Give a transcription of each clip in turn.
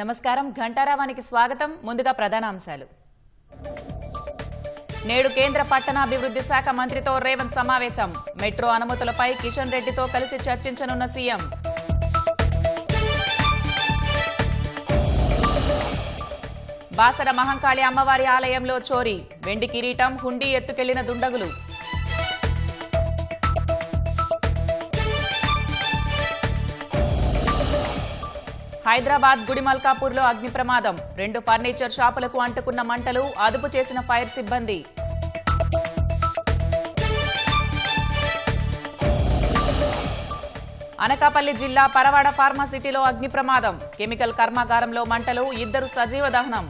నమస్కారం ఘంటారావానికి స్వాగతం. ముందుగా ప్రధానాంశాలు. నేడు కేంద్ర పట్టణాభివృద్ధి శాఖ మంత్రితో రేవంత్ సమావేశం. మెట్రో అనుమతులపై కిషన్ రెడ్డితో కలిసి చర్చించనున్న సీఎం. బాసర మహంకాళి అమ్మవారి ఆలయంలో చోరీ. వెండి కిరీటం, హుండీ ఎత్తుకెళ్లిన దుండగులు. హైదరాబాద్ గుడిమల్కాపూర్లో అగ్ని ప్రమాదం. 2 ఫర్నిచర్ షాపులకు అంటుకున్న మంటలు, అదుపు చేసిన ఫైర్ సిబ్బంది. అనకాపల్లి జిల్లా పరవాడ ఫార్మాసిటీలో అగ్ని ప్రమాదం. కెమికల్ కర్మాగారంలో మంటలు, 2 సజీవ దహనం.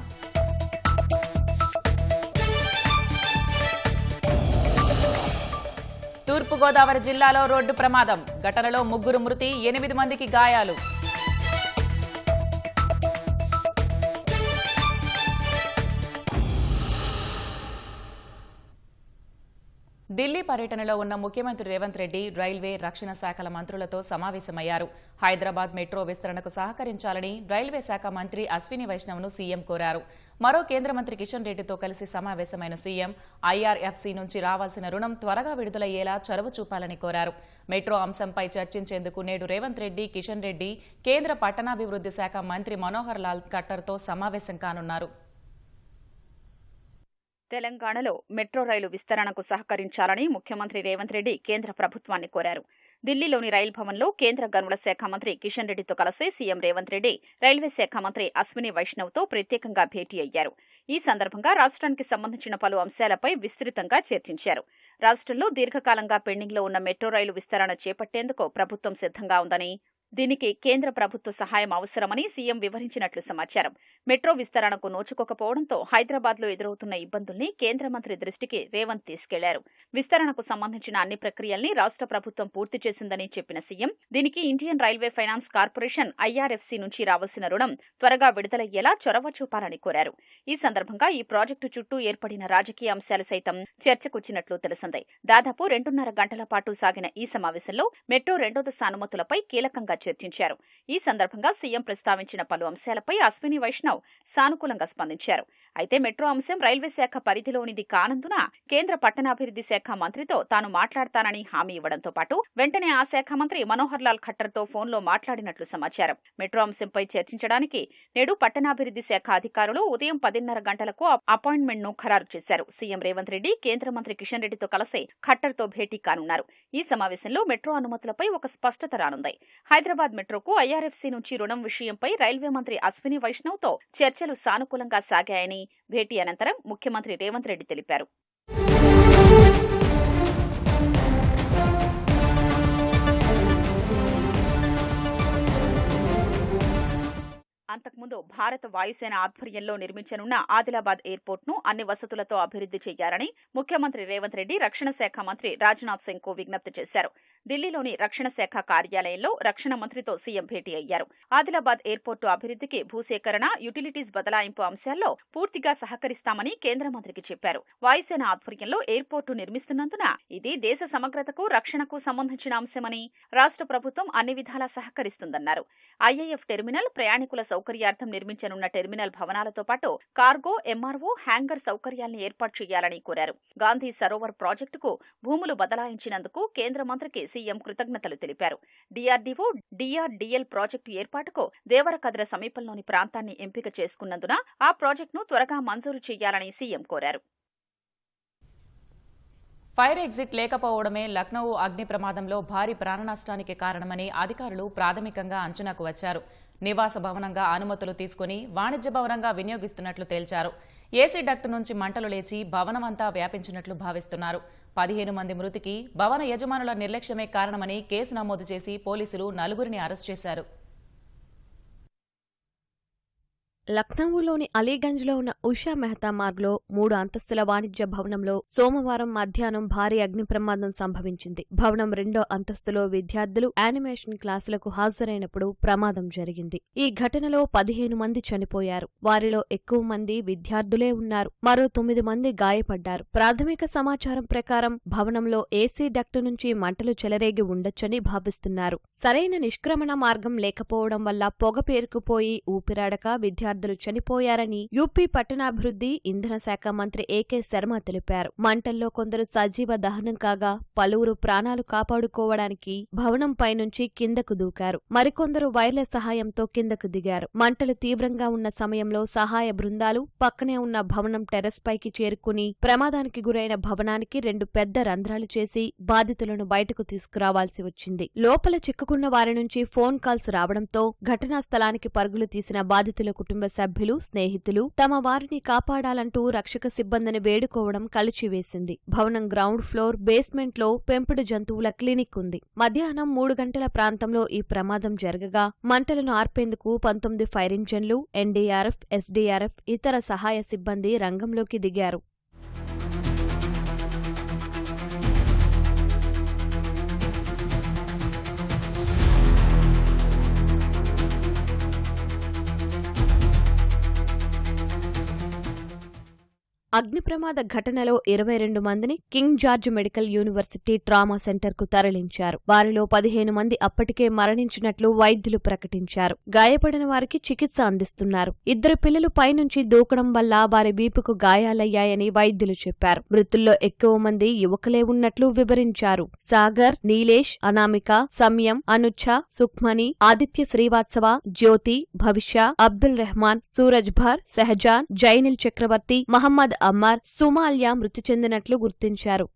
తూర్పుగోదావరి జిల్లాలో రోడ్డు ప్రమాదం. ఘటనలో 3 మృతి, 8 మందికి గాయాలు. ఢిల్లీ పర్యటనలో ఉన్న ముఖ్యమంత్రి రేవంత్ రెడ్డి రైల్వే, రక్షణ శాఖల మంత్రులతో సమావేశమయ్యారు. హైదరాబాద్ మెట్రో విస్తరణకు సహకరించాలని రైల్వే శాఖ మంత్రి అశ్విని వైష్ణవ్ను సీఎం కోరారు. మరో కేంద్ర మంత్రి కిషన్ రెడ్డితో కలిసి సమావేశమైన సీఎం ఐఆర్ఎఫ్సీ నుంచి రావాల్సిన రుణం త్వరగా విడుదలయ్యేలా చొరవ చూపాలని కోరారు. మెట్రో అంశంపై చర్చించేందుకు నేడు రేవంత్ రెడ్డి, కిషన్ రెడ్డి కేంద్ర పట్టణాభివృద్ధి శాఖ మంత్రి మనోహర్ లాల్ ఖట్టర్తో సమావేశం కానున్నారు. తెలంగాణలో మెట్రో రైలు విస్తరణకు సహకరించాలని ముఖ్యమంత్రి రేవంత్ రెడ్డి కేంద్ర ప్రభుత్వాన్ని కోరారు. ఢిల్లీలోని రైల్ భవన్లో కేంద్ర గనుల శాఖ మంత్రి కిషన్ రెడ్డితో కలిసి సీఎం రేవంత్ రెడ్డి రైల్వే శాఖ మంత్రి అశ్విని వైష్ణవ్తో ప్రత్యేకంగా భేటీ అయ్యారు. ఈ సందర్భంగా రాష్ట్రానికి సంబంధించిన పలు అంశాలపై విస్తృతంగా చర్చించారు. రాష్ట్రంలో దీర్ఘకాలంగా పెండింగ్లో ఉన్న మెట్రో రైలు విస్తరణ చేపట్టేందుకు ప్రభుత్వం సిద్ధంగా ఉందని, దీనికి కేంద్ర ప్రభుత్వ సహాయం అవసరమని సీఎం వివరించినట్లు సమాచారం. మెట్రో విస్తరణకు నోచుకోకపోవడంతో హైదరాబాద్లో ఎదురవుతున్న ఇబ్బందుల్ని కేంద్ర మంత్రి దృష్టికి రేవంత్ తీసుకెళ్లారు. విస్తరణకు సంబంధించిన అన్ని ప్రక్రియల్ని రాష్ట్ర ప్రభుత్వం పూర్తి చేసిందని చెప్పిన సీఎం, దీనికి Indian railway finance corporation IRFC నుంచి రావాల్సిన రుణం త్వరగా విడుదలయ్యేలా చొరవ చూపాలని కోరారు. ఈ సందర్భంగా ఈ ప్రాజెక్టు చుట్టూ ఏర్పడిన రాజకీయ అంశాలు సైతం చర్చకొచ్చినట్లు తెలిసింది. దాదాపు 2.5 గంటల పాటు సాగిన ఈ సమావేశంలో మెట్రో 2వ దశ అనుమతులపై కీలకంగా చర్చించారు. ఈ సందర్భంగా సీఎం ప్రస్తావించిన పలు అంశాలపై అశ్విని వైష్ణవ్ సానుకూలంగా స్పందించారు. అయితే మెట్రో అంశం రైల్వే శాఖ పరిధిలోనిది కానందున కేంద్ర పట్టణాభివృద్ధి శాఖ మంత్రితో తాను మాట్లాడతానని హామీ ఇవ్వడంతో పాటు వెంటనే ఆ శాఖ మంత్రి మనోహర్ లాల్ ఖట్టర్తో ఫోన్లో మాట్లాడినట్లు సమాచారం. మెట్రో అంశంపై చర్చించడానికి నేడు పట్టణాభివృద్ధి శాఖ అధికారులు ఉదయం 10:30 గంటలకు అపాయింట్మెంట్ను ఖరారు చేశారు. సీఎం రేవంత్ రెడ్డి కేంద్ర మంత్రి కిషన్ రెడ్డితో కలిసి ఖట్టర్తో భేటీ కానున్నారు. ఈ సమావేశంలో మెట్రో అనుమతులపై ఒక స్పష్టత రానుంది. హైదరాబాద్ మెట్రోకు ఐఆర్ఎఫ్సీ నుంచి రుణం విషయంపై రైల్వే మంత్రి అశ్విని వైష్ణవ్తో చర్చలు సానుకూలంగా సాగాయని భేటీ అనంతరం ముఖ్యమంత్రి రేవంత్ రెడ్డి తెలిపారు. అంతకుముందు భారత వాయుసేన ఆధ్వర్యంలో నిర్మించనున్న ఆదిలాబాద్ ఎయిర్పోర్ట్ను అన్ని వసతులతో అభివృద్ధి చేయాలని ముఖ్యమంత్రి రేవంత్ రెడ్డి రక్షణ శాఖ మంత్రి రాజ్నాథ్ సింగ్కు విజ్ఞప్తి చేశారు. ఢిల్లీలోని రక్షణ శాఖ కార్యాలయంలో రక్షణ మంత్రితో సీఎం భేటీ అయ్యారు. ఆదిలాబాద్ ఎయిర్పోర్టు అభివృద్ధికి భూసేకరణ, యుటిలిటీస్ బదలాయింపు అంశాల్లో పూర్తిగా సహకరిస్తామని కేంద్ర మంత్రికి చెప్పారు. వాయుసేన ఆధ్వర్యంలో ఎయిర్పోర్టు నిర్మిస్తున్నందున ఇది దేశ సమగ్రతకు, రక్షణకు సంబంధించిన అంశమని రాష్ట్ర ప్రభుత్వం అన్ని విధాలా సహకరిస్తుందన్నారు. ఐఏఎఫ్ టెర్మినల్, ప్రయాణికుల సౌకర్యార్థం నిర్మించనున్న టెర్మినల్ భవనాలతో పాటు కార్గో, ఎంఆర్ఓ, హ్యాంగర్ సౌకర్యాల్ని ఏర్పాటు చేయాలని కోరారు. గాంధీ సరోవర్ ప్రాజెక్టుకు భూములు బదలాయించినందుకు కేంద్ర మంత్రికి సీఎం కృతజ్ఞతలు తెలిపారు. డీఆర్డీఓ, డీఆర్డీఎల్ ప్రాజెక్టు ఏర్పాటుకు దేవరకద్ర సమీపంలోని ప్రాంతాన్ని ఎంపిక చేసుకున్నందున ఆ ప్రాజెక్టును త్వరగా మంజూరు చేయాలని సీఎం కోరారు. ఫైర్ ఎగ్జిట్ లేకపోవడమే లక్నో అగ్ని ప్రమాదంలో భారీ ప్రాణనష్టానికి కారణమని అధికారులు ప్రాథమికంగా అంచనాకు వచ్చారు. నివాస భవనంగా అనుమతులు తీసుకుని వాణిజ్య భవనంగా వినియోగిస్తున్నట్లు తేల్చారు. ఏసీ డక్ట్ నుంచి మంటలు లేచి భవనమంతా వ్యాపించినట్లు భావిస్తున్నారు. 15 మంది మృతికి భవన యజమానుల నిర్లక్ష్యమే కారణమని కేసు నమోదు చేసి పోలీసులు 4 అరెస్ట్ చేశారు. లక్నవూలోని అలీగంజ్లో ఉన్న ఉషా మెహతా మార్గ్లో 3 అంతస్తుల వాణిజ్య భవనంలో సోమవారం మధ్యాహ్నం భారీ అగ్ని ప్రమాదం సంభవించింది. భవనం 2వ అంతస్తులో విద్యార్థులు యానిమేషన్ క్లాసులకు హాజరైనప్పుడు ప్రమాదం జరిగింది. ఈ ఘటనలో 15 మంది చనిపోయారు. వారిలో ఎక్కువ మంది విద్యార్థులే ఉన్నారు. మరో 9 మంది గాయపడ్డారు. ప్రాథమిక సమాచారం ప్రకారం భవనంలో ఏసీ డక్టు నుంచి మంటలు చెలరేగి ఉండొచ్చని భావిస్తున్నారు. సరైన నిష్క్రమణ మార్గం లేకపోవడం వల్ల పొగ పేరుకుపోయి ఊపిరాడక విద్యార్థులు చనిపోయారని యూపీ పట్టణాభివృద్ధి ఇంధన శాఖ మంత్రి ఏకే శర్మ తెలిపారు. మంటల్లో కొందరు సజీవ దహనం కాగా పలువురు ప్రాణాలు కాపాడుకోవడానికి భవనంపై నుంచి కిందకు దూకారు. మరికొందరు వైర్ల సహాయంతో కిందకు దిగారు. మంటలు తీవ్రంగా ఉన్న సమయంలో సహాయ బృందాలు పక్కనే ఉన్న భవనం టెర్రస్ పైకి చేరుకుని ప్రమాదానికి గురైన భవనానికి 2 పెద్ద రంధ్రాలు చేసి బాధితులను బయటకు తీసుకురావాల్సి వచ్చింది. లోపల చిక్కుకున్న వారి నుంచి ఫోన్ కాల్స్ రావడంతో ఘటనా స్థలానికి పరుగులు తీసిన బాధితుల కుటుంబ సభ్యులు, స్నేహితులు తమ వారిని కాపాడాలంటూ రక్షక సిబ్బందిని వేడుకోవడం కలిచివేసింది. భవనం గ్రౌండ్ ఫ్లోర్, బేస్మెంట్లో పెంపుడు జంతువుల క్లినిక్ ఉంది. మధ్యాహ్నం 3 గంటల ప్రాంతంలో ఈ ప్రమాదం జరగగా మంటలను ఆర్పేందుకు 19 ఫైర్ ఇంజన్లు, ఎన్డీఆర్ఎఫ్, ఎస్డీఆర్ఎఫ్, ఇతర సహాయ సిబ్బంది రంగంలోకి దిగారు. అగ్ని ప్రమాద ఘటనలో 22 మందిని king George medical university trauma సెంటర్కు తరలించారు. వారిలో 15 మంది అప్పటికే మరణించినట్లు వైద్యులు ప్రకటించారు. గాయపడిన వారికి చికిత్స అందిస్తున్నారు. 2 పిల్లలు పైనుంచి దూకడం వల్ల వారి వీపుకు గాయాలయ్యాయని వైద్యులు చెప్పారు. మృతుల్లో ఎక్కువ మంది యువకులే ఉన్నట్లు వివరించారు. సాగర్, నీలేష్, అనామిక, సంయం, అనుచ్ఛ, సుఖ్మణి, ఆదిత్య శ్రీవాత్సవ, జ్యోతి, భవిష్య, అబ్దుల్ రెహమాన్, సూరజ్ భర్, సెహజాన్, జైనిల్ చక్రవర్తి, మహమ్మద్ అమ్మార్, సుమాల్యా మృతి చెందినట్లు గుర్తించారు.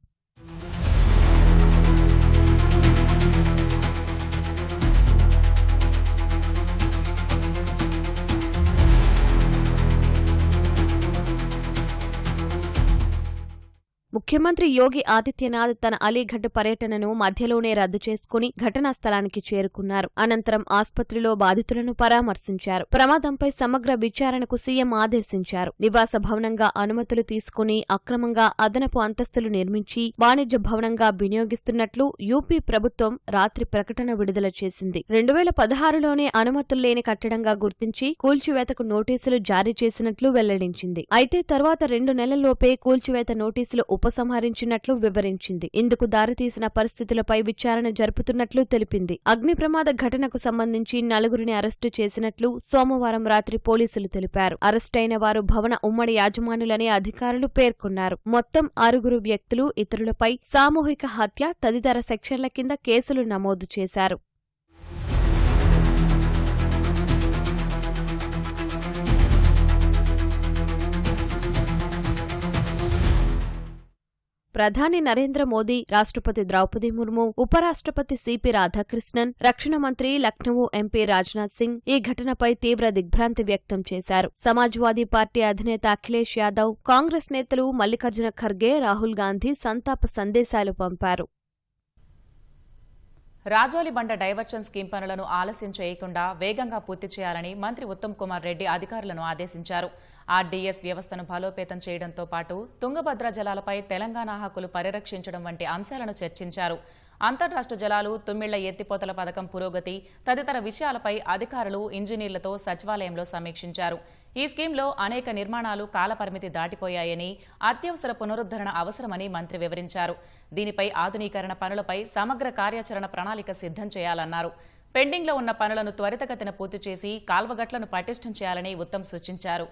ముఖ్యమంత్రి యోగి ఆదిత్యనాథ్ తన అలీఘడ్ పర్యటనను మధ్యలోనే రద్దు చేసుకుని ఘటనా స్థలానికి చేరుకున్నారు. అనంతరం ఆస్పత్రిలో బాధితులను పరామర్శించారు. ప్రమాదంపై సమగ్ర విచారణకు సీఎం ఆదేశించారు. నివాస భవనంగా అనుమతులు తీసుకుని అక్రమంగా అదనపు అంతస్తులు నిర్మించి వాణిజ్య భవనంగా వినియోగిస్తున్నట్లు యూపీ ప్రభుత్వం రాత్రి ప్రకటన విడుదల చేసింది. 2016లోనే అనుమతుల్లేని కట్టడంగా గుర్తించి కూల్చివేతకు నోటీసులు జారీ చేసినట్లు వెల్లడించింది. అయితే తర్వాత 2 నెలల్లోపే కూల్చివేత నోటీసులు ఉపసంహరించినట్లు వివరించింది. ఇందుకు దారితీసిన పరిస్థితులపై విచారణ జరుపుతున్నట్లు తెలిపింది. అగ్ని ప్రమాద ఘటనకు సంబంధించి 4గురిని అరెస్టు చేసినట్లు సోమవారం రాత్రి పోలీసులు తెలిపారు. అరెస్టైన వారు భవన ఉమ్మడి యాజమానులని అధికారులు పేర్కొన్నారు. మొత్తం 6 వ్యక్తులు ఇతరులపై సామూహిక హత్య తదితర సెక్షన్ల కింద కేసులు నమోదు చేశారు. ప్రధాని నరేంద్ర మోదీ, రాష్ట్రపతి ద్రౌపది ముర్ము, ఉపరాష్ట్రపతి సిపి రాధాకృష్ణన్, రక్షణ మంత్రి లక్నవూ ఎంపీ రాజ్నాథ్ సింగ్ ఈ ఘటనపై తీవ్ర దిగ్భ్రాంతి వ్యక్తం చేశారు. సమాజ్వాదీ పార్టీ అధినేత అఖిలేష్ యాదవ్, కాంగ్రెస్ నేతలు మల్లికార్జున ఖర్గే, రాహుల్ గాంధీ సంతాప సందేశాలు పంపారు. రాజోలి బండ డైవర్షన్ స్కీమ్ పనులను ఆలస్యం చేయకుండా వేగంగా పూర్తి చేయాలని మంత్రి ఉత్తమ్ కుమార్ రెడ్డి అధికారులను ఆదేశించారు. ఆర్డీఎస్ వ్యవస్థను బలోపేతం చేయడంతో పాటు తుంగభద్ర జలాలపై తెలంగాణ హక్కులు పరిరక్షించడం వంటి అంశాలను చర్చించారు. అంతర్రాష్ట్ర జలాలు, తుమ్మిళ్ల ఎత్తిపోతల పథకం పురోగతి తదితర విషయాలపై అధికారులు, ఇంజనీర్లతో సచివాలయంలో సమీక్షించారు. ఈ స్కీంలో అనేక నిర్మాణాలు కాలపరిమితి దాటిపోయాయని, అత్యవసర పునరుద్ధరణ అవసరమని మంత్రి వివరించారు. దీనిపై ఆధునీకరణ పనులపై సమగ్ర కార్యాచరణ ప్రణాళిక సిద్ధం చేయాలన్నారు. పెండింగ్లో ఉన్న పనులను త్వరితగతిన పూర్తి చేసి కాల్వగట్లను పటిష్టం చేయాలని ఉత్తమ్ సూచించారు.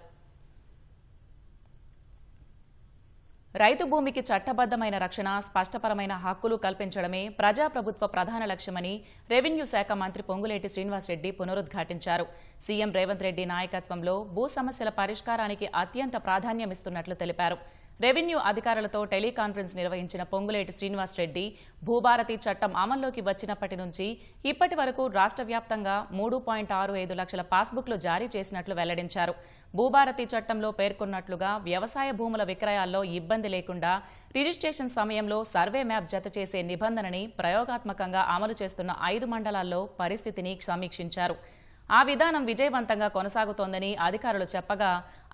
రైతు భూమికి చట్టబద్దమైన రక్షణ, స్పష్టపరమైన హక్కులు కల్పించడమే ప్రజాప్రభుత్వ ప్రధాన లక్ష్యమని రెవెన్యూ శాఖ మంత్రి పొంగులేటి శ్రీనివాసరెడ్డి పునరుద్ఘాటించారు. సీఎం రేవంత్ రెడ్డి నాయకత్వంలో భూ సమస్యల పరిష్కారానికి అత్యంత ప్రాధాన్యమిస్తున్నట్లు తెలిపారు. రెవెన్యూ అధికారులతో టెలికాన్ఫరెన్స్ నిర్వహించిన పొంగులేటి శ్రీనివాసరెడ్డి భూభారతి చట్టం అమల్లోకి వచ్చినప్పటి నుంచి ఇప్పటి వరకు రాష్ట్ర వ్యాప్తంగా 3.65 లక్షల పాస్బుక్లు జారీ చేసినట్లు వెల్లడించారు. భూభారతి చట్టంలో పేర్కొన్నట్లుగా వ్యవసాయ భూముల విక్రయాల్లో ఇబ్బంది లేకుండా రిజిస్ట్రేషన్ సమయంలో సర్వే మ్యాప్ జత చేసే నిబంధనని ప్రయోగాత్మకంగా అమలు చేస్తున్న 5 మండలాల్లో పరిస్థితిని సమీక్షించారు. ఆ విధానం విజయవంతంగా కొనసాగుతోందని అధికారులు చెప్పగా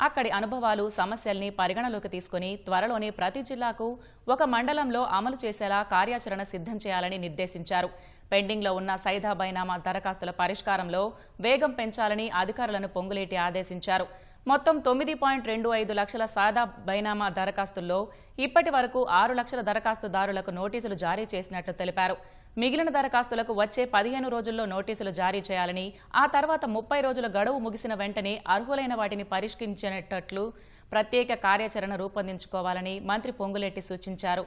అక్కడి అనుభవాలు సమస్యల్ని పరిగణలోకి తీసుకుని త్వరలోనే ప్రతి జిల్లాకు ఒక మండలంలో అమలు చేసేలా కార్యాచరణ సిద్ధం చేయాలని నిర్దేశించారు. పెండింగ్లో ఉన్న సైదా బైనామా దరఖాస్తుల పరిష్కారంలో వేగం పెంచాలని అధికారులను పొంగులేటి ఆదేశించారు. మొత్తం 9.25 లక్షల సాదా బైనామా దరఖాస్తుల్లో ఇప్పటి వరకు 6 లక్షల దరఖాస్తుదారులకు నోటీసులు జారీ చేసినట్లు తెలిపారు. మిగిలిన దరఖాస్తులకు వచ్చే 15 రోజుల్లో నోటీసులు జారీ చేయాలని, ఆ తర్వాత 30 రోజుల గడువు ముగిసిన వెంటనే అర్హులైన వాటిని పరిష్కరించేటట్లు ప్రత్యేక కార్యాచరణ రూపొందించుకోవాలని మంత్రి పొంగులేటి సూచించారు.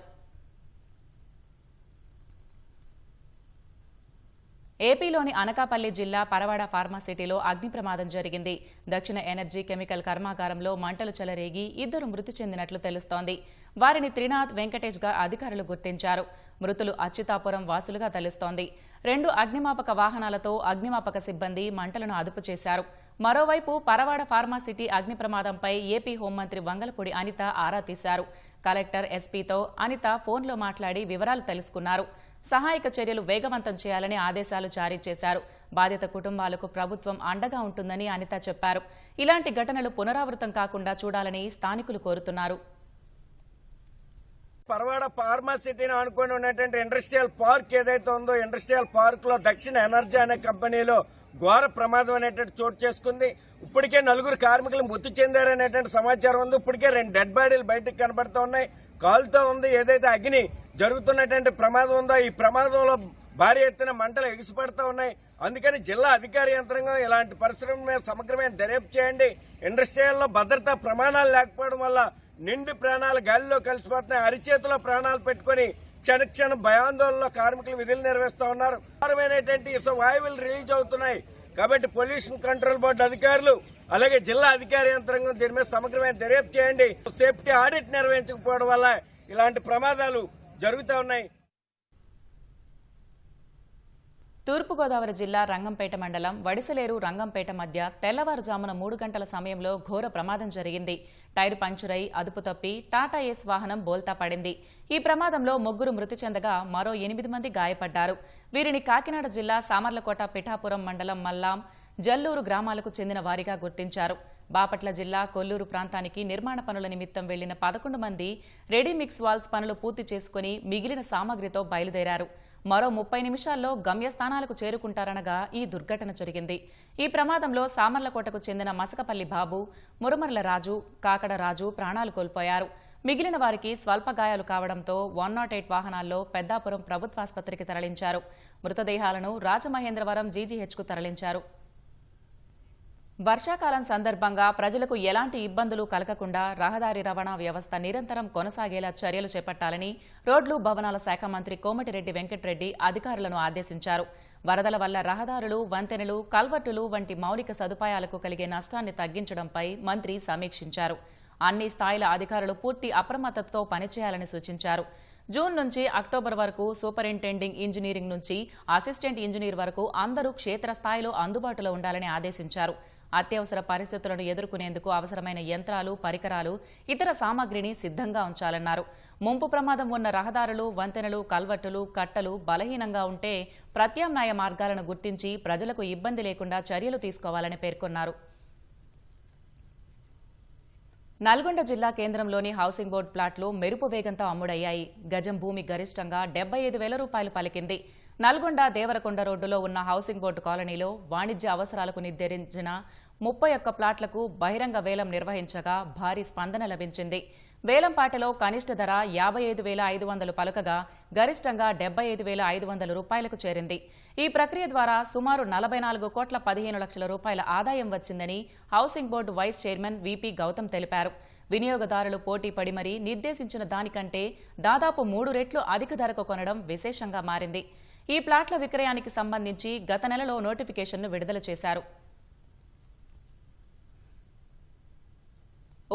ఏపీలోని అనకాపల్లి జిల్లా పరవాడ ఫార్మాసిటీలో అగ్ని ప్రమాదం జరిగింది. దక్షిణ ఎనర్జీ కెమికల్ కర్మాగారంలో మంటలు చెలరేగి 2 మృతి చెందినట్లు తెలుస్తోంది. వారిని త్రినాథ్, వెంకటేష్ గా అధికారులు గుర్తించారు. మృతులు అచ్యుతాపురం వాసులుగా తెలుస్తోంది. 2 అగ్నిమాపక వాహనాలతో అగ్నిమాపక సిబ్బంది మంటలను అదుపు చేశారు. మరోవైపు పరవాడ ఫార్మాసిటీ అగ్ని ప్రమాదంపై ఏపీ హోంమంత్రి వంగలపూడి అనిత ఆరా తీశారు. కలెక్టర్, ఎస్పీతో అనిత ఫోన్లో మాట్లాడి వివరాలు తెలుసుకున్నారు. సహాయక చర్యలు వేగవంతం చేయాలని ఆదేశాలు జారీ చేశారు. బాధిత కుటుంబాలకు ప్రభుత్వం అండగా ఉంటుందని అనిత చెప్పారు. ఇలాంటి ఘటనలు పునరావృతం కాకుండా చూడాలని స్థానికులు కోరుతున్నారు. పరవాడ ఫార్మాసిటీని ఆనుకొని ఉన్నటువంటి ఇండస్ట్రియల్ పార్క్ ఏదైతే ఉందో, ఇండస్ట్రియల్ పార్క్ లో దక్షిణ ఎనర్జీ అనే కంపెనీలో ఘోర ప్రమాదం అనేటువంటి చోటు చేసుకుంది. ఇప్పటికే 4 కార్మికులు మృతి చెందారనేటువంటి సమాచారం ఉంది. ఇప్పటికే 2 డెడ్ బాడీలు బయటకు కనబడుతూ ఉన్నాయి. కాలుతో ఉంది. ఏదైతే అగ్ని జరుగుతున్నటువంటి ప్రమాదం ఉందో, ఈ ప్రమాదంలో భారీ ఎత్తున మంటలు ఎగిసిపడుతూ ఉన్నాయి. అందుకని జిల్లా అధికార యంత్రాంగం ఇలాంటి పరిశ్రమల మీద సమగ్రమైన దర్యాప్తు చేయండి. ఇండస్ట్రియల్లో భద్రతా ప్రమాణాలు లేకపోవడం వల్ల నిండు ప్రాణాలు గాలిలో కలిసిపోతున్నాయి. అరిచేతిలో ప్రాణాలు పెట్టుకుని క్షణ భయాందోళనలో కార్మికులు విధులు నిర్వహిస్తూ ఉన్నారు. వాయువులు రిలీజ్ అవుతున్నాయి. కాబట్టి పొల్యూషన్ కంట్రోల్ బోర్డు అధికారులు అలాగే జిల్లా అధికార యంత్రాంగం దీని మీద సమగ్రమైన దర్యాప్తు చేయండి. సేఫ్టీ ఆడిట్ నిర్వహించకపోవడం వల్ల ఇలాంటి ప్రమాదాలు జరుగుతూ ఉన్నాయి. తూర్పుగోదావరి జిల్లా రంగంపేట మండలం వడిసలేరు రంగంపేట మధ్య తెల్లవారుజామున 3 గంటల సమయంలో ఘోర ప్రమాదం జరిగింది. టైరు పంక్చరై అదుపు తప్పి టాటా ఏస్ వాహనం బోల్తా పడింది. ఈ ప్రమాదంలో 3 మృతి చెందగా మరో 8 మంది గాయపడ్డారు. వీరిని కాకినాడ జిల్లా సామర్లకోట, పిఠాపురం మండలం మల్లాం, జల్లూరు గ్రామాలకు చెందిన వారిగా గుర్తించారు. బాపట్ల జిల్లా కొల్లూరు ప్రాంతానికి నిర్మాణ పనుల నిమిత్తం వెళ్లిన 11 మంది రెడీమిక్స్ వాల్స్ పనులు పూర్తి చేసుకుని మిగిలిన సామగ్రితో బయలుదేరారు. మరో 30 నిమిషాల్లో గమ్యస్థానాలకు చేరుకుంటారనగా ఈ దుర్ఘటన జరిగింది. ఈ ప్రమాదంలో సామర్లకోటకు చెందిన మసకపల్లి బాబు, మురమర్ల రాజు, కాకడ రాజు ప్రాణాలు కోల్పోయారు. మిగిలిన వారికి స్వల్ప గాయాలు కావడంతో 108 వాహనాల్లో పెద్దాపురం ప్రభుత్వాసుపత్రికి తరలించారు. మృతదేహాలను రాజమహేంద్రవరం జీజీహెచ్కు తరలించారు. వర్షాకాలం సందర్భంగా ప్రజలకు ఎలాంటి ఇబ్బందులు కలగకుండా రహదారి రవాణా వ్యవస్థ నిరంతరం కొనసాగేలా చర్యలు చేపట్టాలని రోడ్లు, భవనాల శాఖ మంత్రి కోమటిరెడ్డి వెంకటరెడ్డి అధికారులను ఆదేశించారు. వరదల వల్ల రహదారులు, వంతెనలు, కల్వర్టులు వంటి మౌలిక సదుపాయాలకు కలిగే నష్టాన్ని తగ్గించడంపై మంత్రి సమీక్షించారు. అన్ని స్థాయిల అధికారులు పూర్తి అప్రమత్తతతో పనిచేయాలని సూచించారు. జూన్ నుంచి అక్టోబర్ వరకు సూపరింటెండింగ్ ఇంజనీరింగ్ నుంచి అసిస్టెంట్ ఇంజనీర్ వరకు అందరూ క్షేత్రస్థాయిలో అందుబాటులో ఉండాలని ఆదేశించారు. అత్యవసర పరిస్థితులను ఎదుర్కొనేందుకు అవసరమైన యంత్రాలు, పరికరాలు, ఇతర సామాగ్రిని సిద్ధంగా ఉంచాలన్నారు. ముంపు ప్రమాదం ఉన్న రహదారులు, వంతెనలు, కల్వర్టులు, కట్టలు బలహీనంగా ఉంటే ప్రత్యామ్నాయ మార్గాలను గుర్తించి ప్రజలకు ఇబ్బంది లేకుండా చర్యలు తీసుకోవాలని పేర్కొన్నారు. నల్గొండ జిల్లా కేంద్రంలోని హౌసింగ్ బోర్డు ప్లాట్లు మెరుపు వేగంతో అమ్ముడయ్యాయి. గజం భూమి గరిష్టంగా 75,000 రూపాయలు పలికింది. నల్గొండ దేవరకొండ రోడ్డులో ఉన్న హౌసింగ్ బోర్డు కాలనీలో వాణిజ్య అవసరాలకు నిర్దేశించిన 31 ప్లాట్లకు బహిరంగ వేలం నిర్వహించగా భారీ స్పందన లభించింది. వేలంపాటలో కనిష్ట ధర 55,500 పలుకగా గరిష్టంగా 75,500 రూపాయలకు చేరింది. ఈ ప్రక్రియ ద్వారా సుమారు 44,15 లక్షల రూపాయల ఆదాయం వచ్చిందని housing board vice chairman VP Gautam తెలిపారు. వినియోగదారులు పోటీ పడి మరీ నిర్దేశించిన దానికంటే దాదాపు 3 రెట్లు అధిక ధరకు కొనడం విశేషంగా మారింది. ఈ ప్లాట్ల విక్రయానికి సంబంధించి గత నెలలో నోటిఫికేషన్ను విడుదల చేశారు.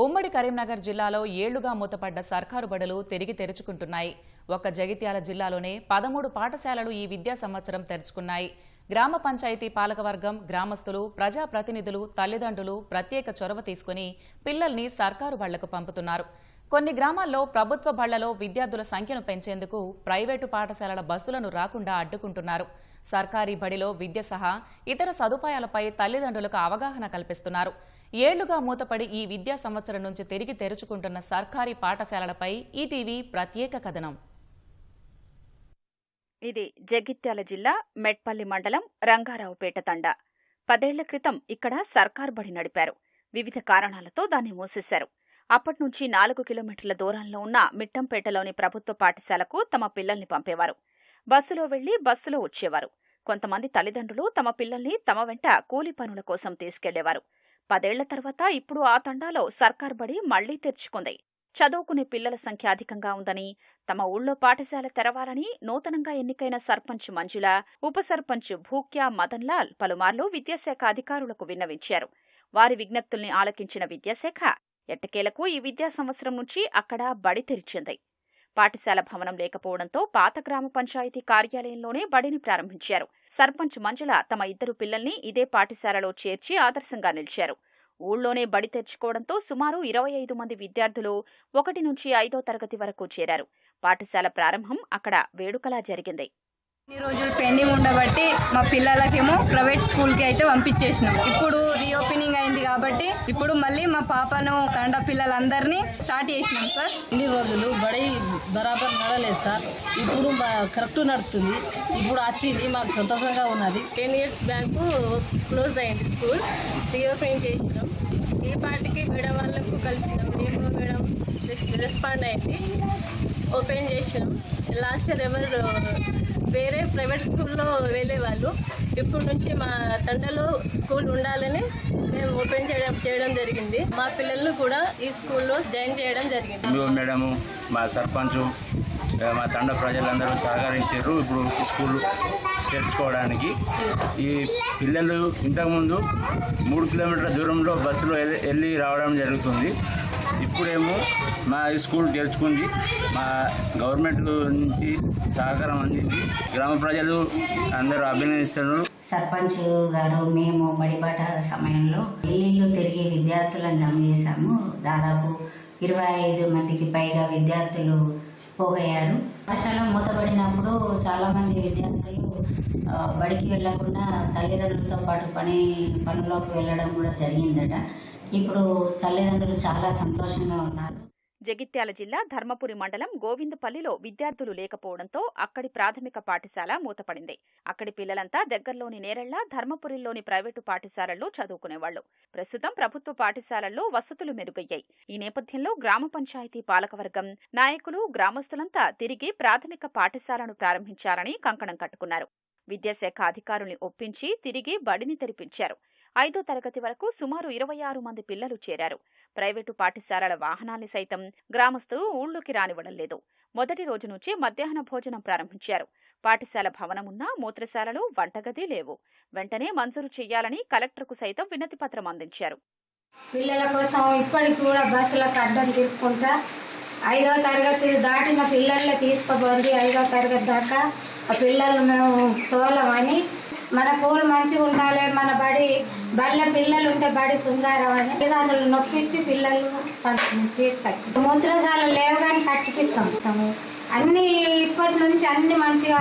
ఉమ్మడి కరీంనగర్ జిల్లాలో ఏళ్లుగా మూతపడ్డ సర్కారు బడులు తిరిగి తెరుచుకుంటున్నాయి. ఒక్క జగిత్యాల జిల్లాలోనే 13 పాఠశాలలు ఈ విద్యా సంవత్సరం తెరుచుకున్నాయి. గ్రామ పంచాయతీ పాలకవర్గం, గ్రామస్తులు, ప్రజాప్రతినిధులు, తల్లిదండ్రులు ప్రత్యేక చొరవ తీసుకుని పిల్లల్ని సర్కారు బళ్లకు పంపుతున్నారు. కొన్ని గ్రామాల్లో ప్రభుత్వ బళ్లలో విద్యార్థుల సంఖ్యను పెంచేందుకు ప్రైవేటు పాఠశాలల బస్సులను రాకుండా అడ్డుకుంటున్నారు. సర్కారీ బడిలో విద్య సహా ఇతర సదుపాయాలపై తల్లిదండ్రులకు అవగాహన కల్పిస్తున్నారు. ఏళ్లుగా మూతపడి ఈ విద్యా సంవత్సరం నుంచి తిరిగి తెరుచుకుంటున్న సర్కారీ పాఠశాలలపై ఈటీవీ ప్రత్యేక కథనం. ఇది జగిత్యాల జిల్లా మెట్పల్లి మండలం రంగారావుపేట తండా. 10 ఏళ్ల క్రితం ఇక్కడ సర్కార్ బడి నడిపారు. వివిధ కారణాలతో దాన్ని మూసేశారు. అప్పట్నుంచి 4 కిలోమీటర్ల దూరంలో ఉన్న మిట్టంపేటలోని ప్రభుత్వ పాఠశాలకు తమ పిల్లల్ని పంపేవారు. బస్సులో వెళ్లి బస్సులో వచ్చేవారు. కొంతమంది తల్లిదండ్రులు తమ పిల్లల్ని తమ వెంట కూలి పనుల కోసం తీసుకెళ్లేవారు. 10 ఏళ్ల తర్వాత ఇప్పుడు ఆ తండాలో సర్కార్ బడి మళ్లీ తెరుచుకుంది. చదువుకునే పిల్లల సంఖ్య అధికంగా ఉందని, తమ ఊళ్ళో పాఠశాల తెరవాలని నూతనంగా ఎన్నికైన సర్పంచ్ మంజుల, ఉప సర్పంచ్ భూక్యా మదన్లాల్ పలుమార్లు విద్యాశాఖ అధికారులకు విన్నవించారు. వారి విజ్ఞప్తుల్ని ఆలకించిన విద్యాశాఖ ఎట్టకేలకు ఈ విద్యా సంవత్సరం నుంచి అక్కడ బడి తెరిచింది. పాఠశాల భవనం లేకపోవడంతో పాత గ్రామ పంచాయతీ కార్యాలయంలోనే బడిని ప్రారంభించారు. సర్పంచ్ మంజుల తమ 2 పిల్లల్ని ఇదే పాఠశాలలో చేర్చి ఆదర్శంగా నిలిచారు. ఊళ్ళోనే బడి తెరుచుకోవడంతో సుమారు 25 మంది విద్యార్థులు 1 నుంచి 5వ తరగతి వరకు చేరారు. పాఠశాల ప్రారంభం అక్కడ వేడుకలా జరిగింది. ఈ రోజులు పెండింగ్ ఉండబట్టి మా పిల్లలకేమో ప్రైవేట్ స్కూల్కి అయితే పంపించేసినాం. ఇప్పుడు రీఓపెనింగ్ అయింది కాబట్టి ఇప్పుడు మళ్ళీ మా పాపను తండా పిల్లలందరినీ స్టార్ట్ చేసినాం సార్. ఇన్ని రోజులు బడి బరాబర్ నడలేదు సార్. ఇప్పుడు కరెక్ట్ నడుతుంది. ఇప్పుడు వచ్చింది, మాకు సంతోషంగా ఉన్నది. 10 years బ్యాక్ క్లోజ్ అయింది స్కూల్, రీఓపెన్ చేసినాం. ఈ పార్టీకి మేడం వాళ్ళకు కలిసినాం. మేము మేడం రెస్పాండ్ అయింది, ఓపెన్ చేసినాం. లాస్ట్ ఇయర్ ఎవరు వేరే ప్రైవేట్ స్కూల్లో వెళ్ళేవాళ్ళు. ఇప్పుడు నుంచి మా తండలో స్కూల్ ఉండాలని మేము ఓపెన్ చేయడం జరిగింది. మా పిల్లలు కూడా ఈ స్కూల్లో జాయిన్ చేయడం జరిగింది. మేడము, మా సర్పంచ్, మా తండ ప్రజలందరూ సహకరించారు. ఇప్పుడు స్కూల్ తెరుచుకోవడానికి ఈ పిల్లలు ఇంతకుముందు 3 కిలోమీటర్ల దూరంలో బస్సులో వెళ్ళి రావడం జరుగుతుంది. ఇప్పుడేమో మా స్కూల్ తెరుచుకుంది. మా గవర్నమెంట్ నుంచి సహకారం అందింది. గ్రామ ప్రజలు అందరూ అభినందిస్తున్నారు. సర్పంచ్ గారు మేము బడిబాట సమయంలో ఇల్లు తిరిగి విద్యార్థులను జమ చేశాము. దాదాపు 25 మందికి పైగా విద్యార్థులు పోగయ్యారు. పాఠశాల మూతబడినప్పుడు చాలామంది విద్యార్థులు బడికి వెళ్లకుండా తల్లిదండ్రులతో పాటు పనులోకి వెళ్ళడం కూడా జరిగిందట. ఇప్పుడు తల్లిదండ్రులు చాలా సంతోషంగా ఉన్నారు. జగిత్యాల జిల్లా ధర్మపురి మండలం గోవిందపల్లిలో విద్యార్థులు లేకపోవడంతో అక్కడి ప్రాథమిక పాఠశాల మూతపడింది. అక్కడి పిల్లలంతా దగ్గరలోని నేరెళ్ల, ధర్మపురిలోని ప్రైవేటు పాఠశాలల్లో చదువుకునేవాళ్లు. ప్రస్తుతం ప్రభుత్వ పాఠశాలల్లో వసతులు మెరుగయ్యాయి. ఈ నేపథ్యంలో గ్రామ పంచాయతీ పాలకవర్గం, నాయకులు, గ్రామస్తులంతా తిరిగి ప్రాథమిక పాఠశాలను ప్రారంభించాలని కంకణం కట్టుకున్నారు. విద్యాశాఖ అధికారుల్ని ఒప్పించి తిరిగి బడిని తెరిపించారు. 5వ తరగతి వరకు సుమారు 26 మంది పిల్లలు చేరారు. ప్రైవేటు పాఠశాలల వాహనాల్ని సైతం గ్రామస్తులు ఊళ్ళోకి రానివ్వడం లేదు. మొదటి రోజు నుంచి మధ్యాహ్న భోజనం ప్రారంభించారు. పాఠశాల భవనమున్నా మూత్రశాలలు, వంటగది లేవు. వెంటనే మంజూరు చేయాలని కలెక్టర్కు సైతం వినతి పత్రం అందించారు. పిల్లల కోసం ఇప్పటికి కూడా బస్సులకు అడ్డం తిప్పుకుంటా 5వ తరగతి దాటిన పిల్లల్ని తీసుకుపోండి. 5వ తరగతి దాకా ఆ పిల్లలు మేము తోలమని, మన కూలు మంచిగా ఉండాలి, మన బళ్ళ పిల్లలు ఉంటే బడి శృంగారం అని తల్లిదండ్రులు నొప్పించి పిల్లలు తీసుకొచ్చి మూత్రశాల లేవు కానీ కట్టిపిస్తాము. అన్ని ఇప్పటి నుంచి అన్ని మంచిగా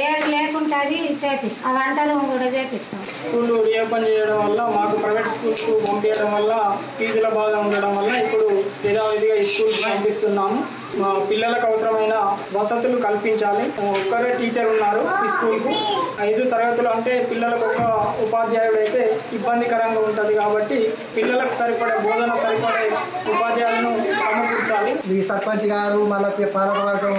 ఏది లేకుండా అది చేపిస్తాం. ఆ వంటలు కూడా చేపిస్తాం. స్కూల్ రీఓపెన్ చేయడం వల్ల, మాకు ప్రైవేట్ స్కూల్కు పంపించడం వల్ల, ఫీజుల బాగా ఉండడం వల్ల ఇప్పుడు యథావిధిగా ఈ స్కూల్కి పంపిస్తున్నాము. మా పిల్లలకు అవసరమైన వసతులు కల్పించాలి. ఒక్కరే టీచర్ ఉన్నారు ఈ స్కూల్కు. 5 తరగతులు అంటే పిల్లలకు ఒక ఉపాధ్యాయుడు అయితే ఇబ్బందికరంగా ఉంటుంది కాబట్టి పిల్లలకు సరిపడే బోధన సరిపడే ఉపాధ్యాయులను సమకూర్చాలి. ఈ సర్పంచ్ గారు, మళ్ళీ పాలకవర్గం,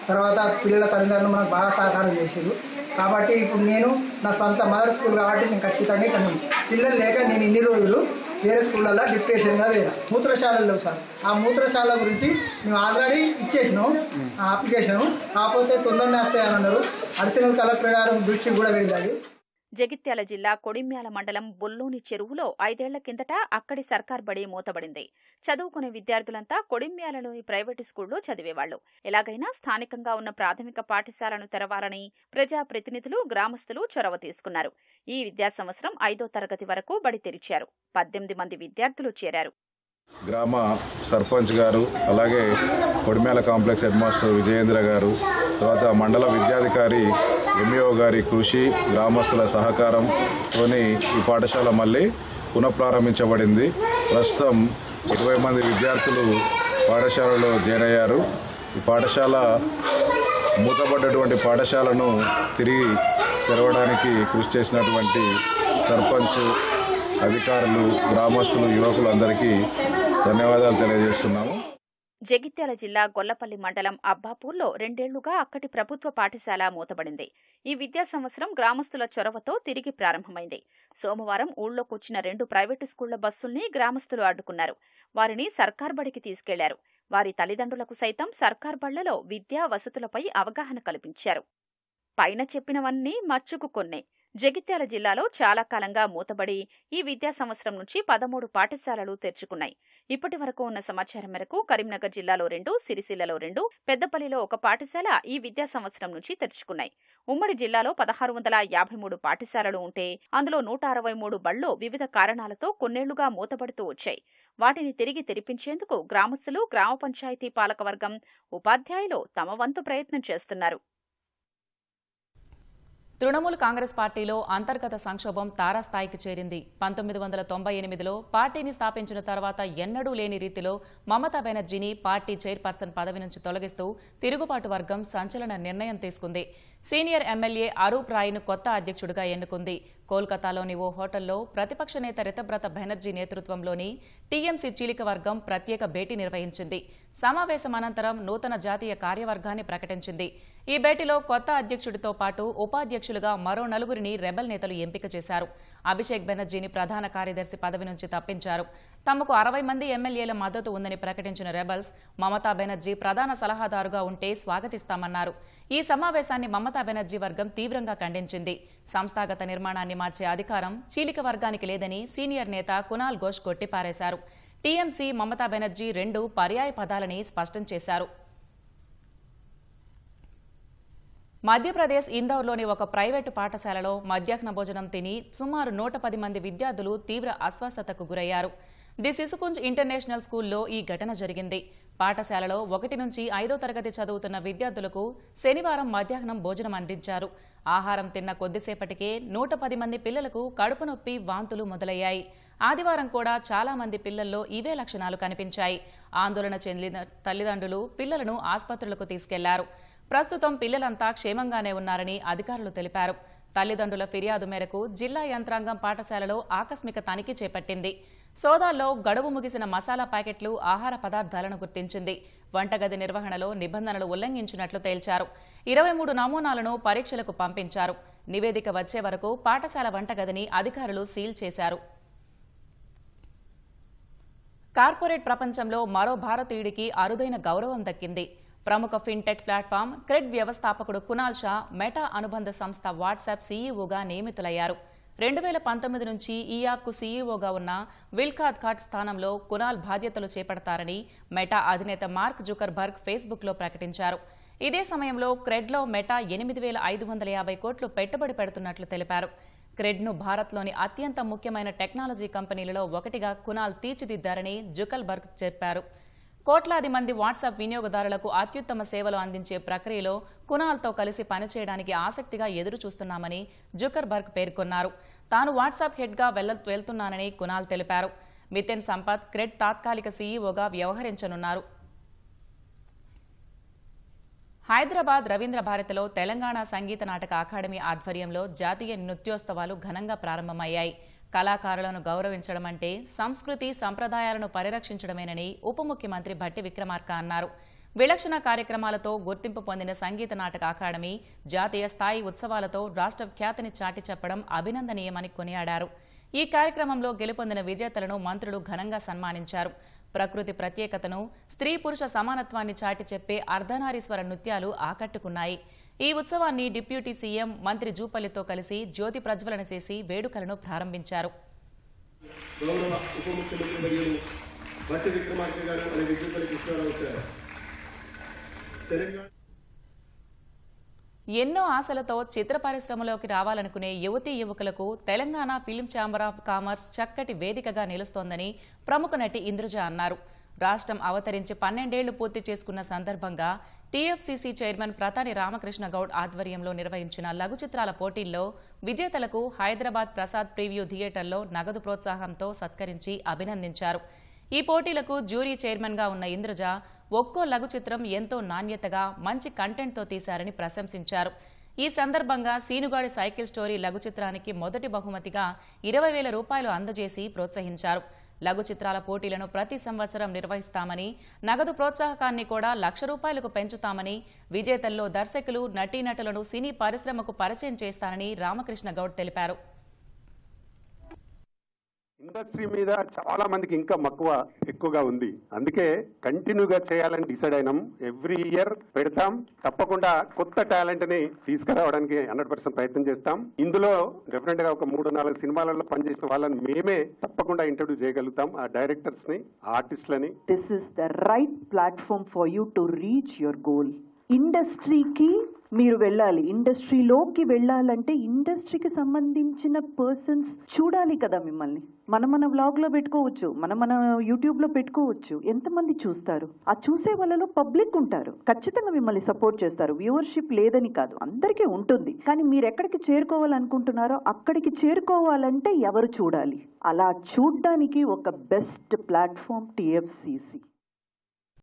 తర్వాత పిల్లల తల్లిదండ్రులు మనకు బాగా సహకారం చేశారు. కాబట్టి ఇప్పుడు నేను నా సొంత మదర్ స్కూల్ కాబట్టి నేను ఖచ్చితంగా ఇక్కడ పిల్లలు లేక నేను ఇన్ని రోజులు వేరే స్కూళ్ళల్లో డిప్యూటేషన్గా వేరా మూత్రశాలలు లేవు సార్. ఆ మూత్రశాల గురించి మేము ఆల్రెడీ ఇచ్చేసినాం ఆ అప్లికేషన్. కాకపోతే తొందరనే వస్తాయని అన్నారు. అడిషనల్ కలెక్టర్ గారు దృష్టికి కూడా వెళ్ళాలి. జగిత్యాల జిల్లా కొడిమ్యాల మండలం బొల్లోని చెరువులో 5 ఏళ్ల కిందట అక్కడి సర్కార్ బడి మూతబడింది. చదువుకునే విద్యార్థులంతా కొడిమ్యాలలోని ప్రైవేటు స్కూల్లో చదివేవాళ్లు. ఎలాగైనా స్థానికంగా ఉన్న ప్రాథమిక పాఠశాలను తెరవాలని ప్రజాప్రతినిధులు, గ్రామస్తులు చొరవ తీసుకున్నారు. ఈ విద్యా సంవత్సరం 5వ తరగతి వరకు బడి తెరిచారు. 18 మంది విద్యార్థులు చేరారు. గ్రామ సర్పంచ్ గారు, అలాగే Kodimyala complex head master Vijayendra గారు, తర్వాత మండల విద్యాధికారి ఎంఈఓ గారి కృషి, గ్రామస్తుల సహకారంతో ఈ పాఠశాల మళ్ళీ పునఃప్రారంభించబడింది. ప్రస్తుతం 20 మంది విద్యార్థులు పాఠశాలలో చేరయ్యారు. ఈ పాఠశాల మూతపడ్డటువంటి పాఠశాలను తిరిగి తెరవడానికి కృషి చేసినటువంటి సర్పంచ్, అధికారులు, గ్రామస్తులు, యువకులందరికీ ధన్యవాదాలు తెలియజేస్తున్నాము. జగిత్యాల జిల్లా గొల్లపల్లి మండలం అబ్బాపూర్లో 2 ఏళ్లుగా అక్కడి ప్రభుత్వ పాఠశాల మూతబడింది. ఈ విద్యా సంవత్సరం గ్రామస్తుల చొరవతో తిరిగి ప్రారంభమైంది. సోమవారం ఊళ్లోకొచ్చిన 2 ప్రైవేటు స్కూళ్ల బస్సుల్ని గ్రామస్తులు అడ్డుకున్నారు. వారిని సర్కార్ బడికి తీసుకెళ్లారు. వారి తల్లిదండ్రులకు సైతం సర్కార్ బళ్లలో విద్యా వసతులపై అవగాహన కల్పించారు. పైన చెప్పినవన్నీ మచ్చుకు కొన్నే. జగిత్యాల జిల్లాలో చాలా కాలంగా మూతబడి ఈ విద్యా సంవత్సరం నుంచి 13 పాఠశాలలు తెరుచుకున్నాయి. ఇప్పటి వరకు ఉన్న సమాచారం మేరకు కరీంనగర్ జిల్లాలో 2, సిరిసిల్లలో 2, పెద్దపల్లిలో 1 పాఠశాల ఈ విద్యా సంవత్సరం నుంచి తెరుచుకున్నాయి. ఉమ్మడి జిల్లాలో 1653 పాఠశాలలు ఉంటే అందులో 163 బళ్లు వివిధ కారణాలతో కొన్నేళ్లుగా మూతబడుతూ వచ్చాయి. వాటిని తిరిగి తెరిపించేందుకు గ్రామస్తులు, గ్రామ పంచాయతీ పాలకవర్గం, ఉపాధ్యాయులు తమ వంతు ప్రయత్నం చేస్తున్నారు. తృణమూల్ కాంగ్రెస్ పార్టీలో అంతర్గత సంక్షోభం తారాస్థాయికి చేరింది. 1998లో పార్టీని స్థాపించిన తర్వాత ఎన్నడూ లేని రీతిలో మమతా బెనర్జీని పార్టీ చైర్పర్సన్ పదవి నుంచి తొలగిస్తూ తిరుగుబాటు వర్గం సంచలన నిర్ణయం తీసుకుంది. సీనియర్ ఎమ్మెల్యే అరూప్ రాయ్ను కొత్త అధ్యక్షుడిగా ఎన్నుకుంది. కోల్కతాలోని ఓ హోటల్లో ప్రతిపక్ష నేత రితబ్రత బెనర్జీ నేతృత్వంలోని టీఎంసీ చీలిక వర్గం ప్రత్యేక భేటీ నిర్వహించింది. సమావేశం అనంతరం నూతన జాతీయ కార్యవర్గాన్ని ప్రకటించింది. ఈ భేటీలో కొత్త అధ్యక్షుడితో పాటు ఉపాధ్యక్షులుగా మరో 4 రెబెల్ నేతలు ఎంపిక చేశారు. అభిషేక్ బెనర్జీని ప్రధాన కార్యదర్శి పదవి నుంచి తప్పించారు. తమకు 60 మంది ఎమ్మెల్యేల మద్దతు ఉందని ప్రకటించిన రెబల్స్ మమతా బెనర్జీ ప్రధాన సలహాదారుగా ఉంటే స్వాగతిస్తామన్నారు. ఈ సమావేశాన్ని మమతా బెనర్జీ వర్గం తీవ్రంగా ఖండించింది. సంస్థాగత నిర్మాణాన్ని మార్చే అధికారం చీలిక వర్గానికి లేదని సీనియర్ నేత కునాల్ ఘోష్ కొట్టిపారేశారు. టీఎంసీ, మమతా బెనర్జీ 2 పర్యాయ పదాలని స్పష్టం చేశారు. మధ్యప్రదేశ్ ఇందోర్లోని ఒక ప్రైవేటు పాఠశాలలో మధ్యాహ్న భోజనం తిని సుమారు 110 మంది విద్యార్థులు తీవ్ర అస్వస్థతకు గురయ్యారు. ది శిశుకుంజ్ ఇంటర్నేషనల్ స్కూల్లో ఈ ఘటన జరిగింది. పాఠశాలలో 1 నుంచి 5వ తరగతి చదువుతున్న విద్యార్థులకు శనివారం మధ్యాహ్నం భోజనం అందించారు. ఆహారం తిన్న కొద్దిసేపటికే 110 మంది పిల్లలకు కడుపు నొప్పి, వాంతులు మొదలయ్యాయి. ఆదివారం కూడా చాలా మంది పిల్లల్లో ఇవే లక్షణాలు కనిపించాయి. ఆందోళన చెందిన తల్లిదండ్రులు పిల్లలను ఆసుపత్రులకు తీసుకెళ్లారు. ప్రస్తుతం పిల్లలంతా క్షేమంగానే ఉన్నారని అధికారులు తెలిపారు. తల్లిదండ్రుల ఫిర్యాదు మేరకు జిల్లా యంత్రాంగం పాఠశాలలో ఆకస్మిక తనిఖీ చేపట్టింది. సోదాల్లో గడువు ముగిసిన మసాలా ప్యాకెట్లు, ఆహార పదార్థాలను గుర్తించింది. వంటగది నిర్వహణలో నిబంధనలు ఉల్లంఘించినట్లు తేల్చారు. 23 నమూనాలను పరీక్షలకు పంపించారు. నివేదిక వచ్చే వరకు పాఠశాల వంటగదిని అధికారులు సీల్ చేశారు. కార్పొరేట్ ప్రపంచంలో మరో భారతీయుడికి అరుదైన గౌరవం దక్కింది. ప్రముఖ ఫిన్టెక్ ప్లాట్ఫామ్ క్రెడ్ వ్యవస్థాపకుడు కునాల్ షా మెటా అనుబంధ సంస్థ వాట్సాప్ సీఈఓగా నియమితులయ్యారు. 2019 నుంచి ఈ యాప్కు సీఈఓగా ఉన్న విల్కాద్ ఖాట్ స్థానంలో కునాల్ బాధ్యతలు చేపడతారని మెటా అధినేత మార్క్ జుకర్బర్గ్ ఫేస్బుక్లో ప్రకటించారు. ఇదే సమయంలో క్రెడ్లో మెటా 8,550 కోట్లు పెట్టుబడి పెడుతున్నట్లు తెలిపారు. క్రెడ్ను భారత్లోని అత్యంత ముఖ్యమైన టెక్నాలజీ కంపెనీలలో ఒకటిగా కునాల్ తీర్చిదిద్దారని జుకర్బర్గ్ చెప్పారు. కోట్లాది మంది వాట్సాప్ వినియోగదారులకు అత్యుత్తమ సేవలు అందించే ప్రక్రియలో కునాల్తో కలిసి పనిచేయడానికి ఆసక్తిగా ఎదురుచూస్తున్నామని జుకర్బర్గ్ పేర్కొన్నారు. తాను వాట్సాప్ హెడ్గా వెళ్తున్నానని కునాల్ తెలిపారు. మితెన్ సంపత్ క్రెడ్ తాత్కాలిక సీఈఓగా వ్యవహరించనున్నారు. హైదరాబాద్ రవీంద్ర భారతిలో తెలంగాణ సంగీత నాటక అకాడమీ ఆధ్వర్యంలో జాతీయ నృత్యోత్సవాలు ఘనంగా ప్రారంభమయ్యాయి. కళాకారులను గౌరవించడం అంటే సంస్కృతి, సంప్రదాయాలను పరిరక్షించడమేనని ఉప ముఖ్యమంత్రి భట్టి విక్రమార్క అన్నారు. విలక్షణ కార్యక్రమాలతో గుర్తింపు పొందిన సంగీత నాటక అకాడమీ జాతీయ స్థాయి ఉత్సవాలతో రాష్ట్ర ఖ్యాతిని చాటి చెప్పడం అభినందనీయమని కొనియాడారు. ఈ కార్యక్రమంలో గెలుపొందిన విజేతలను మంత్రులు ఘనంగా సన్మానించారు. ప్రకృతి ప్రత్యేకతను, స్త్రీ పురుష సమానత్వాన్ని చాటి చెప్పే అర్ధనారీశ్వర నృత్యాలు ఆకట్టుకున్నాయి. ఈ ఉత్సవాన్ని డిప్యూటీ సీఎం మంత్రి జూపల్లితో కలిసి జ్యోతి ప్రజ్వలన చేసి వేడుకలను ప్రారంభించారు. ఎన్నో ఆశలతో చిత్ర పరిశ్రమలోకి రావాలనుకునే యువతీ యువకులకు Telangana film chamber of commerce చక్కటి వేదికగా నిలుస్తోందని ప్రముఖ నటి ఇంద్రజ అన్నారు. రాష్ట్రం అవతరించి 12 ఏళ్లు పూర్తి చేసుకున్న సందర్భంగా టీఎఫ్సీసీ చైర్మన్ ప్రతాని రామకృష్ణ గౌడ్ ఆధ్వర్యంలో నిర్వహించిన లఘు చిత్రాల పోటీల్లో విజేతలకు హైదరాబాద్ ప్రసాద్ ప్రివ్యూ థియేటర్లో నగదు ప్రోత్సాహంతో సత్కరించి అభినందించారు. ఈ పోటీలకు జ్యూరీ చైర్మన్గా ఉన్న ఇంద్రజ ఒక్కో లఘు చిత్రం ఎంతో నాణ్యతగా మంచి కంటెంట్తో తీశారని ప్రశంసించారు. ఈ సందర్భంగా సీనుగాడి సైకిల్ స్టోరీ లఘు చిత్రానికి మొదటి బహుమతిగా 20,000 రూపాయలు అందజేసి ప్రోత్సహించారు. లఘు చిత్రాల పోటీలను ప్రతి సంవత్సరం నిర్వహిస్తామని, నగదు ప్రోత్సాహకాన్ని కూడా ₹1,00,000 పెంచుతామని, విజేతల్లో దర్శకులు, నటీనటులను సినీ పరిశ్రమకు పరిచయం చేస్తానని రామకృష్ణ గౌడ్ తెలిపారు. ఇండస్ట్రీ మీద చాలా మందికి ఇంకా మక్కువ ఎక్కువగా ఉంది. అందుకే కంటిన్యూగా చేయాలని డిసైడ్ అయినాం. ఎవ్రీ ఇయర్ పెడతాం. తప్పకుండా కొత్త టాలెంట్ ని తీసుకురావడానికి 100% ప్రయత్నం చేస్తాం. ఇందులో డెఫినెట్ గా ఒక 3-4 సినిమాలలో పనిచేసిన వాళ్ళని మేమే తప్పకుండా ఇంట్రడ్యూస్ చేయగలుగుతాం. ఆ డైరెక్టర్స్ ని, ఆర్టిస్టులని. This is the right platform for you to reach your goal. ఇండస్ట్రీకి మీరు వెళ్ళాలి. ఇండస్ట్రీలోకి వెళ్ళాలంటే ఇండస్ట్రీకి సంబంధించిన పర్సన్స్ చూడాలి కదా మిమ్మల్ని. మన వ్లాగ్లో పెట్టుకోవచ్చు, మన యూట్యూబ్లో పెట్టుకోవచ్చు. ఎంతమంది చూస్తారు? ఆ చూసే వాళ్ళలో పబ్లిక్ ఉంటారు, ఖచ్చితంగా మిమ్మల్ని సపోర్ట్ చేస్తారు. వ్యూవర్షిప్ లేదని కాదు, అందరికీ ఉంటుంది. కానీ మీరు ఎక్కడికి చేరుకోవాలనుకుంటున్నారో అక్కడికి చేరుకోవాలంటే ఎవరు చూడాలి? అలా చూడ్డానికి ఒక బెస్ట్ ప్లాట్ఫామ్ టీఎఫ్సీసీ.